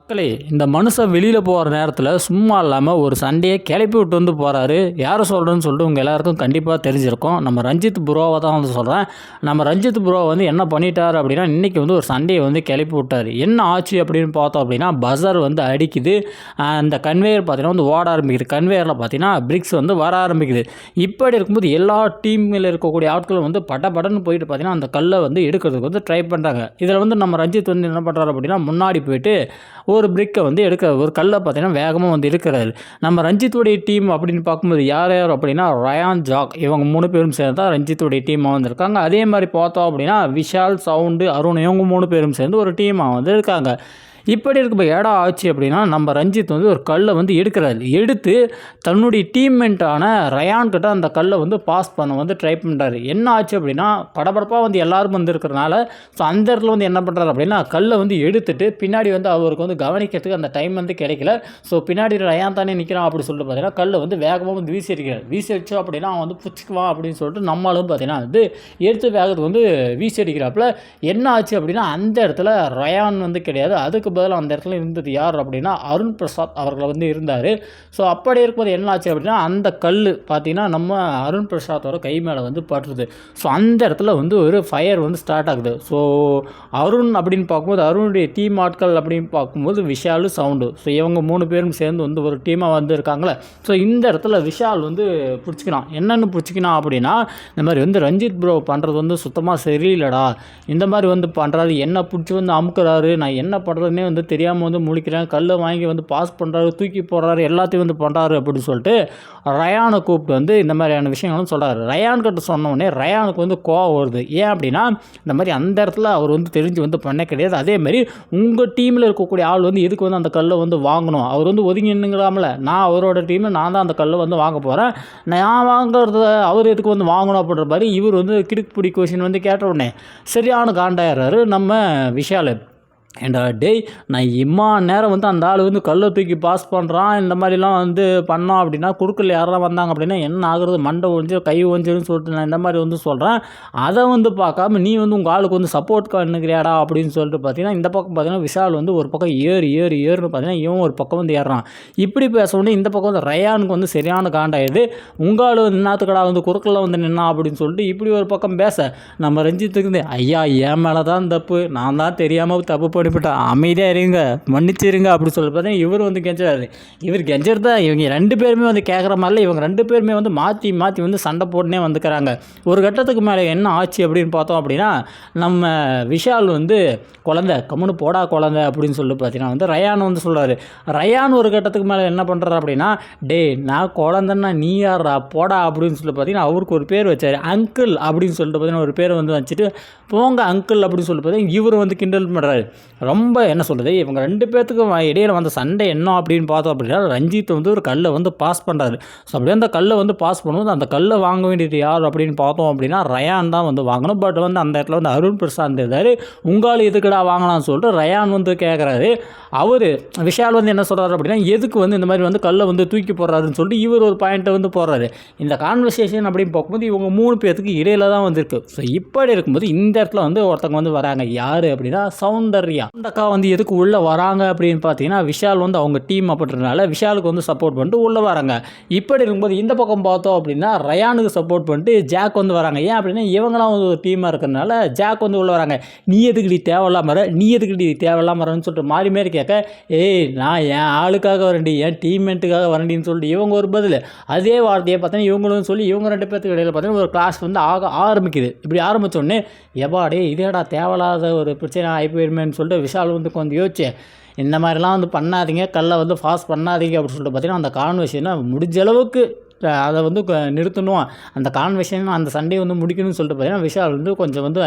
மக்களே, இந்த மனுஷன் வெளியில் போகிற நேரத்தில் சும்மா இல்லாமல் ஒரு சண்டையை கிளப்பி விட்டு வந்து போகிறாரு. யாரை சொல்கிறேன்னு சொல்லிட்டு உங்கள் எல்லாருக்கும் கண்டிப்பாக தெரிஞ்சிருக்கும். நம்ம ரஞ்சித் ப்ரோவை தான் வந்து சொல்கிறேன். நம்ம ரஞ்சித் ப்ரோ வந்து என்ன பண்ணிட்டார் அப்படின்னா, இன்றைக்கி வந்து ஒரு சண்டையை வந்து கிளப்பி விட்டார். என்ன ஆச்சு அப்படின்னு பார்த்தோம் அப்படின்னா, பஸர் வந்து அடிக்குது. அந்த கன்வேயர் பார்த்தீங்கன்னா வந்து ஓட ஆரம்பிக்குது. கன்வேயரில் பார்த்தீங்கன்னா பிரிக்ஸ் வந்து வர ஆரம்பிக்குது. இப்படி இருக்கும்போது எல்லா டீமில் இருக்கக்கூடிய ஆட்களும் வந்து படன்னு போயிட்டு பார்த்தீங்கன்னா அந்த கல்லை வந்து எடுக்கிறதுக்கு வந்து ட்ரை பண்ணுறாங்க. இதில் வந்து நம்ம ரஞ்சித் வந்து என்ன பண்ணுறாரு அப்படின்னா, முன்னாடி போயிட்டு ஒரு பிரிக்கை வந்து எடுக்கிறார். ஒரு கல்லை பார்த்தீங்கன்னா வேகமாக வந்து எடுக்கிறாரு. நம்ம ரஞ்சித்துடைய டீம் அப்படின்னு பார்க்கும்போது யார் அப்படின்னா ரயான், ஜாக் இவங்க 3 பேரும் சேர்ந்து தான் ரஞ்சித்துடைய டீமாக வந்திருக்காங்க. அதே மாதிரி பார்த்தோம் அப்படின்னா விஷால், சவுண்டு, அருண் இவங்க 3 பேரும் சேர்ந்து ஒரு டீமாக வந்து இருக்காங்க. இப்படி இருக்கும்போது ஏடா ஆச்சு அப்படின்னா, நம்ம ரஞ்சித் வந்து ஒரு கல்லை வந்து எடுக்கிறாரு. எடுத்து தன்னுடைய டீம்மேட்டான ரயான் கிட்ட அந்த கல்லை வந்து பாஸ் பண்ண வந்து ட்ரை பண்ணுறாரு. என்ன ஆச்சு அப்படின்னா, படபடப்பாக வந்து எல்லாரும் வந்து இருக்கிறனால ஸோ அந்த இடத்துல வந்து என்ன பண்ணுறாரு அப்படின்னா, கல்லை வந்து எடுத்துட்டு பின்னாடி வந்து அவருக்கு வந்து கவனிக்கிறதுக்கு அந்த டைம் வந்து கிடைக்கல. ஸோ பின்னாடி ரயான் தானே நிற்கிறான் அப்படின்னு சொல்லிட்டு பார்த்தீங்கன்னா கல்லை வந்து வேகமாக வந்து வீசி அடிக்கிறார். வீசி அடிச்சோம் அப்படின்னா அவன் வந்து பிடிச்சிக்குவான் அப்படின்னு சொல்லிட்டு நம்மளும் பார்த்தீங்கன்னா வந்து எடுத்து வேகத்துக்கு வந்து வீசி அடிக்கிறாப்புல. என்ன ஆச்சு அப்படின்னா, அந்த இடத்துல ரயான் வந்து கிடையாது. அதுக்கு பதிலாக அந்த இடத்துல இருந்தது யார் அப்படின்னா அருண் பிரசாத் அவர்கள் வந்து இருந்தார். ஸோ அப்படி இருக்கும்போது என்ன ஆச்சு அப்படின்னா, அந்த கல் பார்த்தீங்கன்னா நம்ம அருண் பிரசாத்தோட கை மேலே வந்து பட்டுருது. ஸோ அந்த இடத்துல வந்து ஒரு ஃபயர் வந்து ஸ்டார்ட் ஆகுது. ஸோ அருண் அப்படின்னு பார்க்கும்போது அருணுடைய டீம் ஆட்கள் அப்படின்னு பார்க்கும்போது விஷாலு, சவுண்டு ஸோ இவங்க 3 பேரும் சேர்ந்து வந்து ஒரு டீமாக வந்து இருக்காங்களே. ஸோ இந்த இடத்துல விஷால் வந்து பிடிச்சிக்கிறான். என்னென்னு பிடிச்சிக்கிறான் அப்படின்னா, இந்த மாதிரி வந்து ரஞ்சித் ப்ரோ பண்ணுறது வந்து சுத்தமாக சரியில்லடா, இந்த மாதிரி வந்து பண்ணுறாரு, என்ன பிடிச்சி வந்து அமுக்குறாரு, நான் என்ன பண்ணுறதுனே வந்து தெரியாமல் வந்து முழிக்கிறேன், கல்லை வாங்கி வந்து பாஸ் பண்ணுறாரு, தூக்கி போடுறாரு, எல்லாத்தையும் வந்து பண்ணுறாரு அப்படின்னு சொல்லிட்டு ரயானை கூப்பிட்டு வந்து இந்த மாதிரியான விஷயங்களும் சொல்கிறாரு. ரயான்கிட்ட சொன்னோடனே ரயானுக்கு வந்து கோவம் வருது. ஏன் அப்படின்னா, இந்த மாதிரி அந்த இடத்துல அவர் வந்து தெரிஞ்சு வந்து பண்ண கிடையாது. அதேமாதிரி உங்கள் டீமில் இருக்கக்கூடிய ஆள் வந்து எதுக்கு வந்து அந்த கல்லை வந்து வாங்கணும், அவர் வந்து ஒதுங்கி நின்றுங்களாமல, நான் அவரோட டீமில் நான் தான் அந்த கல்லை வந்து வாங்க போகிறேன், நான் வாங்குறத அவர் எதுக்கு வந்து வாங்கணும் அப்படின்ற மாதிரி இவர் வந்து கிடுக்குப்பிடி கொஷின் வந்து கேட்ட உடனே சரியான காண்டாயிடுறாரு நம்ம விஷால். ஏண்டா டேய், நான் இம்மா நேரம் வந்து அந்த ஆள் வந்து கல்லை தூக்கி பாஸ் பண்ணுறான், இந்த மாதிரிலாம் வந்து பண்ணோம் அப்படின்னா குறுக்கில் யாரெல்லாம் வந்தாங்க அப்படின்னா என்ன ஆகுறது, மண்டை ஒழிஞ்சு கை ஒழிஞ்சுன்னு சொல்லிட்டு நான் இந்த மாதிரி வந்து சொல்கிறேன். அதை வந்து பார்க்காம நீ வந்து உங்கள் ஆளுக்கு வந்து சப்போர்ட் பண்ணுகிறியாடா அப்படின்னு சொல்லிட்டு பார்த்தீங்கன்னா, இந்த பக்கம் பார்த்தீங்கன்னா விஷால் வந்து ஒரு பக்கம் ஏறுன்னு பார்த்தீங்கன்னா இவன் ஒரு பக்கம் வந்து ஏறுறான். இப்படி பேசணுன்னே இந்த பக்கம் வந்து ரயானுக்கு வந்து சரியான காண்டாயிடுது. உங்கள் ஆள் நின்னாத்துக்கடா வந்து குறுக்கில் வந்து நின்னா அப்படின்னு சொல்லிட்டு இப்படி ஒரு பக்கம் பேச, நம்ம ரஞ்சித்துக்கு ஐயா என் மேலே தான் தப்பு, நான் தான் தெரியாமல் தப்பு பண்ணிவிட்டா, அமைதியாக இருங்க, மன்னிச்சிருங்க அப்படி சொல்லி பார்த்தீங்கன்னா இவர் வந்து கெஞ்சாரு. இவர் கெஞ்சறத இவங்க 2 பேருமே வந்து கேட்குற மாதிரில இவங்க 2 பேருமே வந்து மாற்றி வந்து சண்டை போட்டுனே வந்துக்கிறாங்க. ஒரு கட்டத்துக்கு மேலே என்ன ஆச்சு அப்படின்னு பார்த்தோம் அப்படின்னா, நம்ம விஷால் வந்து குழந்தை கம்முன்னு போடா குழந்தை அப்படின்னு சொல்லி பார்த்தீங்கன்னா வந்து ரயான் வந்து சொல்கிறாரு. ரயான் ஒரு கட்டத்துக்கு மேலே என்ன பண்ணுறாரு அப்படின்னா, டே நான் குழந்தைன்னா நீ யாரா போடா அப்படின்னு சொல்லி பார்த்தீங்கன்னா அவருக்கு ஒரு பேர் வச்சார், அங்கிள் அப்படின்னு சொல்லிட்டு பார்த்தீங்கன்னா ஒரு பேர் வந்து வச்சுட்டு போங்க அங்கிள் அப்படின்னு சொல்லி பார்த்தீங்கன்னா இவர் வந்து கிண்டல் பண்ணுறாரு. ரொம்ப என்ன சொல்கிறது, இவங்க 2 பேர்த்துக்கும் இடையில் வந்த சண்டை என்ன அப்படின்னு பார்த்தோம் அப்படின்னா, ரஞ்சித் வந்து ஒரு கல்லை வந்து பாஸ் பண்ணுறாரு. ஸோ அப்படியே அந்த கல்லை வந்து பாஸ் பண்ணும்போது அந்த கல்லை வாங்க வேண்டியது யார் அப்படின்னு பார்த்தோம் அப்படின்னா ரயான் தான் வந்து வாங்கணும். பட் வந்து அந்த இடத்துல வந்து அருண் பிரசாத் இருந்தார். உங்களால் எதுக்குடா வாங்கலாம்னு சொல்லிட்டு ரயான் வந்து கேட்குறாரு. அவர் விஷால் வந்து என்ன சொல்கிறாரு அப்படின்னா, எதுக்கு வந்து இந்த மாதிரி வந்து கல்லை வந்து தூக்கி போடுறாருன்னு சொல்லிட்டு இவர் ஒரு பாயிண்ட்டை வந்து போடுறாரு. இந்த கான்வர்சேஷன் அப்படின்னு பார்க்கும்போது இவங்க 3 பேர்த்துக்கு இடையில தான் வந்துருக்கு. ஸோ இப்படி இருக்கும்போது இந்த இடத்துல வந்து ஒருத்தங்க வந்து வராங்க. யார் அப்படின்னா சௌந்தர்யா. அக்கா வந்து எதுக்கு உள்ளே வராங்க அப்படின்னு பார்த்தீங்கன்னா, விஷால் வந்து அவங்க டீம் அப்படின்றனால விஷாலுக்கு வந்து சப்போர்ட் பண்ணிட்டு உள்ளே வராங்க. இப்படி இருக்கும்போது இந்த பக்கம் பார்த்தோம் அப்படின்னா ரயானுக்கு சப்போர்ட் பண்ணிட்டு ஜாக் வந்து வராங்க. ஏன் அப்படின்னா இவங்களாம் வந்து ஒரு டீமாக இருக்கிறதுனால ஜாக் வந்து உள்ளே வராங்க. நீ எதுக்குடி தேவையில்லாம வரன்னு சொல்லிட்டு மாறி கேட்க, ஏய் நான் என் ஆளுக்காக வரண்டி, என் டீம்மேட்டுக்காக வரண்டின்னு சொல்லிட்டு இவங்க ஒரு பதில். அதே வார்த்தையை பார்த்தீங்கன்னா இவங்களும் சொல்லி இவங்க 2 பேர்த்துக்கு இடையில் பார்த்தீங்கன்னா ஒரு கிளாஸ் வந்து ஆரம்பிக்குது. இப்படி ஆரம்பித்தோடனே எப்பாடே இதேடா தேவையில்லாத ஒரு பிரச்சனை ஆகி போயிருமேன்னு சொல்லிட்டு விஷால் வந்து கொஞ்சம் யோசிச்சு, இந்த மாதிரிலாம் வந்து பண்ணாதீங்க, கல்லை வந்து ஃபாஸ்ட் பண்ணாதீங்க அப்படின்னு சொல்லிட்டு பார்த்தீங்கன்னா அந்த கான்வர்சேஷனை முடிஞ்ச அளவுக்கு அதை வந்து நிறுத்தணும், அந்த கான்வர்சேஷன் அந்த சண்டையை வந்து முடிக்கணும்னு சொல்லிட்டு பார்த்தீங்கன்னா விஷால் வந்து கொஞ்சம் வந்து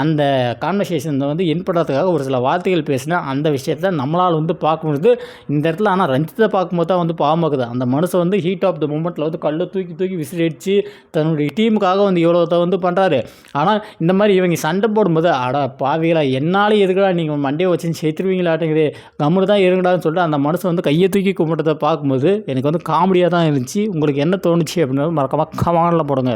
அந்த கான்வர்சேஷனை வந்து என்படுறதுக்காக ஒரு சில வார்த்தைகள் பேசினா அந்த விஷயத்தை நம்மளால் வந்து பார்க்க முடியுது இந்த இடத்துல. ஆனால் ரஞ்சித்தை பார்க்கும்போது தான் வந்து பாவமாக்குது. அந்த மனுஷன் வந்து ஹீட் ஆஃப் த மூமெண்ட்டில் வந்து கல்லை தூக்கி விசிலடிச்சு தன்னுடைய டீமுக்காக வந்து எவ்வளோ வந்து பண்ணுறாரு. ஆனால் இந்த மாதிரி இவங்க சண்டை போடும்போது அடா பாவிகளா, என்னாலே எதுக்குடா நீங்கள் மண்டையை வச்சுன்னு சேர்த்துருவீங்களாட்டேங்குது, கம்முன்னு தான் இருங்கடான்னு சொல்லிட்டு அந்த மனுஷன் வந்து கையை தூக்கி கும்பிட்டதை பார்க்கும்போது எனக்கு வந்து காமெடியாக தான் இருந்துச்சு. உங்களுக்கு என்ன தோணுச்சு அப்படின்னு மறக்காம கமெண்ட்ல போடுங்க.